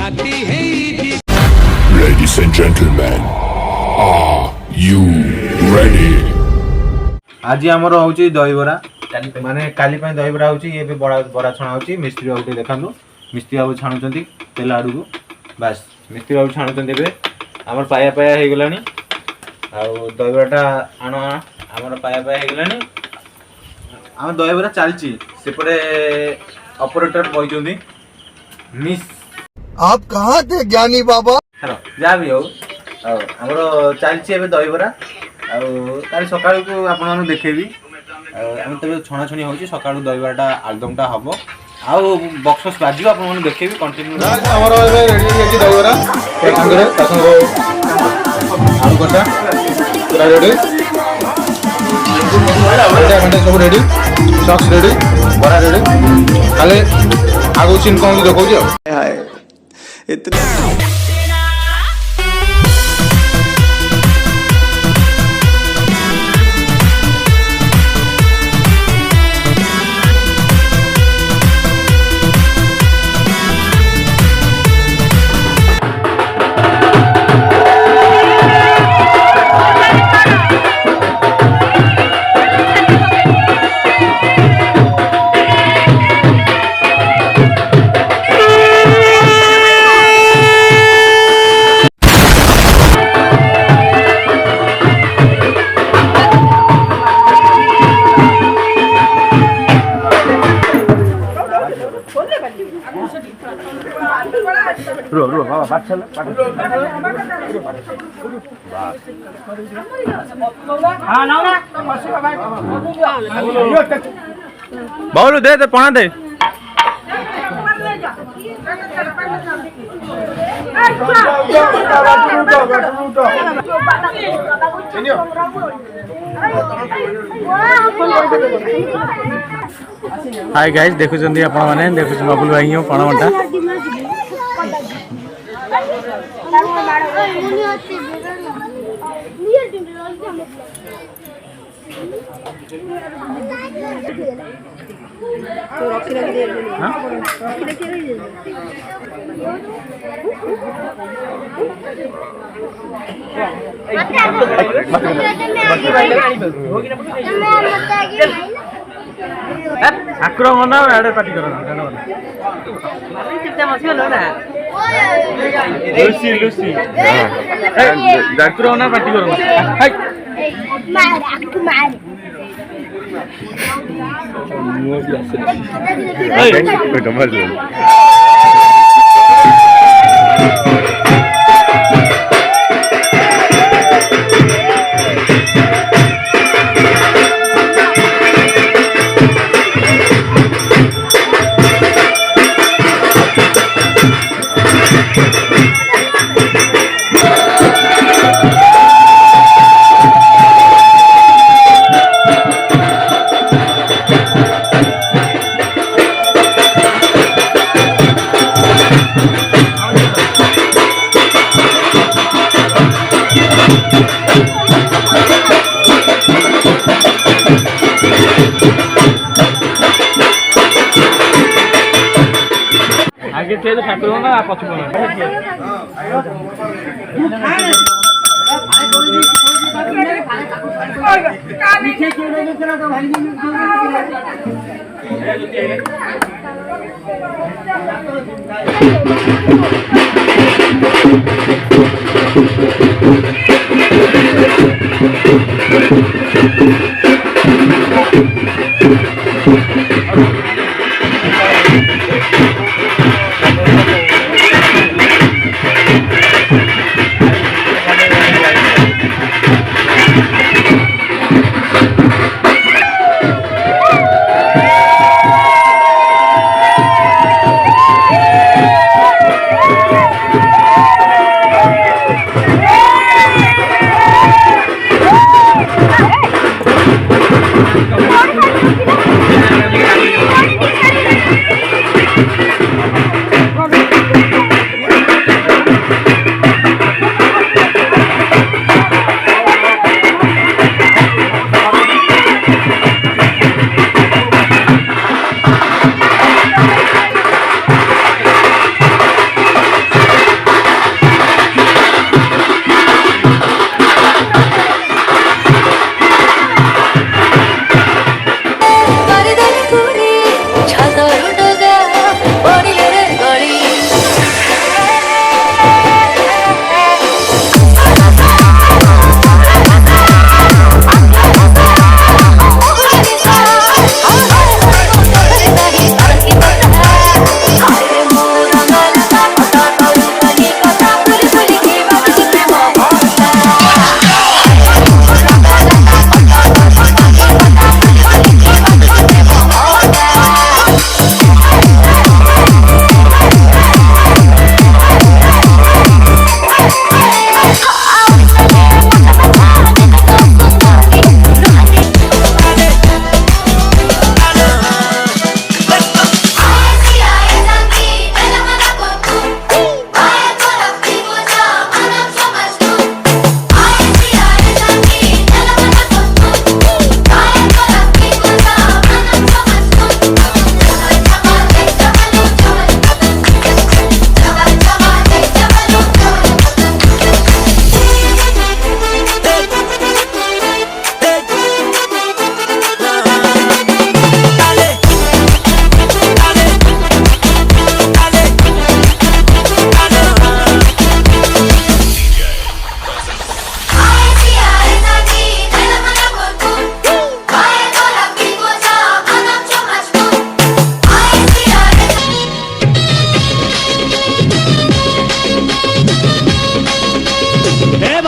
Ladies and gentlemen, are you ready? आज आमर हूँ दहीबरा माने काली दहीबरा हूँ ये बरा छणा हो मिस्त्री बाबू देखा मिस्त्री बाबू छाणुंट तेल आड़ को बास मिस्त्री बाबू छाणुंट आमर पाया पाया हो गला दहीबराटा आण आमर पाया पाया हो गला आम दहीबरा चलती सेपटे ऑपरेटर बही मिस आप कहाँ थे ज्ञानी बाबा हेलो जहाँ भी हो आमर चलती दहीबरा आल सका को आप देखेबी आम तब छणाछुणी हो सका दहीबराटा आलुदमटा हम आउ बक्स बाजी आप देखेबी कंटिन्यू दहीबरा आलू कटा पूरा रेडी सब रेडी सॉस रेडी बड़ा रेडी खाली आगु सीन कौन देखो इतना बाबू दे पणा दे हाय गाइस देखुछंदी आपण माने देखुछ बबुल भाई हो पणा मटा तो रखी रखी दे हां रखी रखी दे आक्रमण आड़े पार्टी कर लूसी लूसी आक्रमण पार्टी कर आगे थे तो ठाकुर ना पछ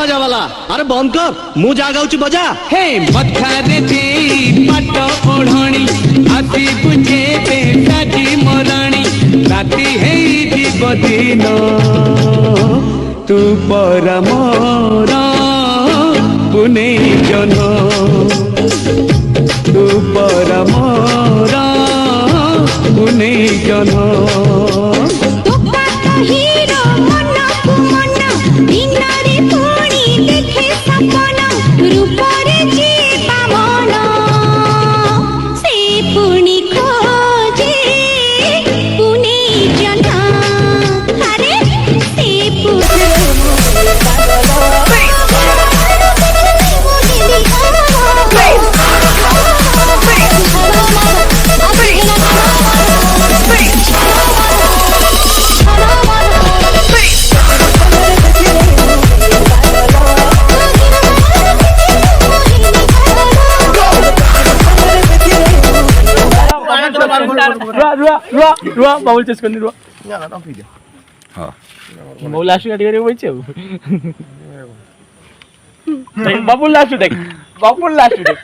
ବାଜାବାଲା ଆରେ ବନ୍ଦ କର ମୁଁ ଯା ଗାଉଛି ବଜା ହେ ମଥାରେ ଦେଇ ପାଟ ଓଢ଼ଣି ଆସି ବୁଝେ ସାଜି ମରାଣି ରାତି ହେଇଯିବ ଦିନ ତୁ ପରା ମୋର ପୁନେଇ ଜହ୍ନ ତୁ ପରା ମୋର ପୁନେଇ ଜହ୍ନ ରୁଆ ବାବୁଲ ଚେସ୍ କରିନି ରୁଆ ମୁଁ ଲାଷ୍ଟ ଗାଡ଼ି କରିବାକୁ ବଇଛି ଆଉ ବାବୁଲ ଲାଷ୍ଟ ଦେଖ ବାବୁଲ ଲାଷ୍ଟ ଦେଖ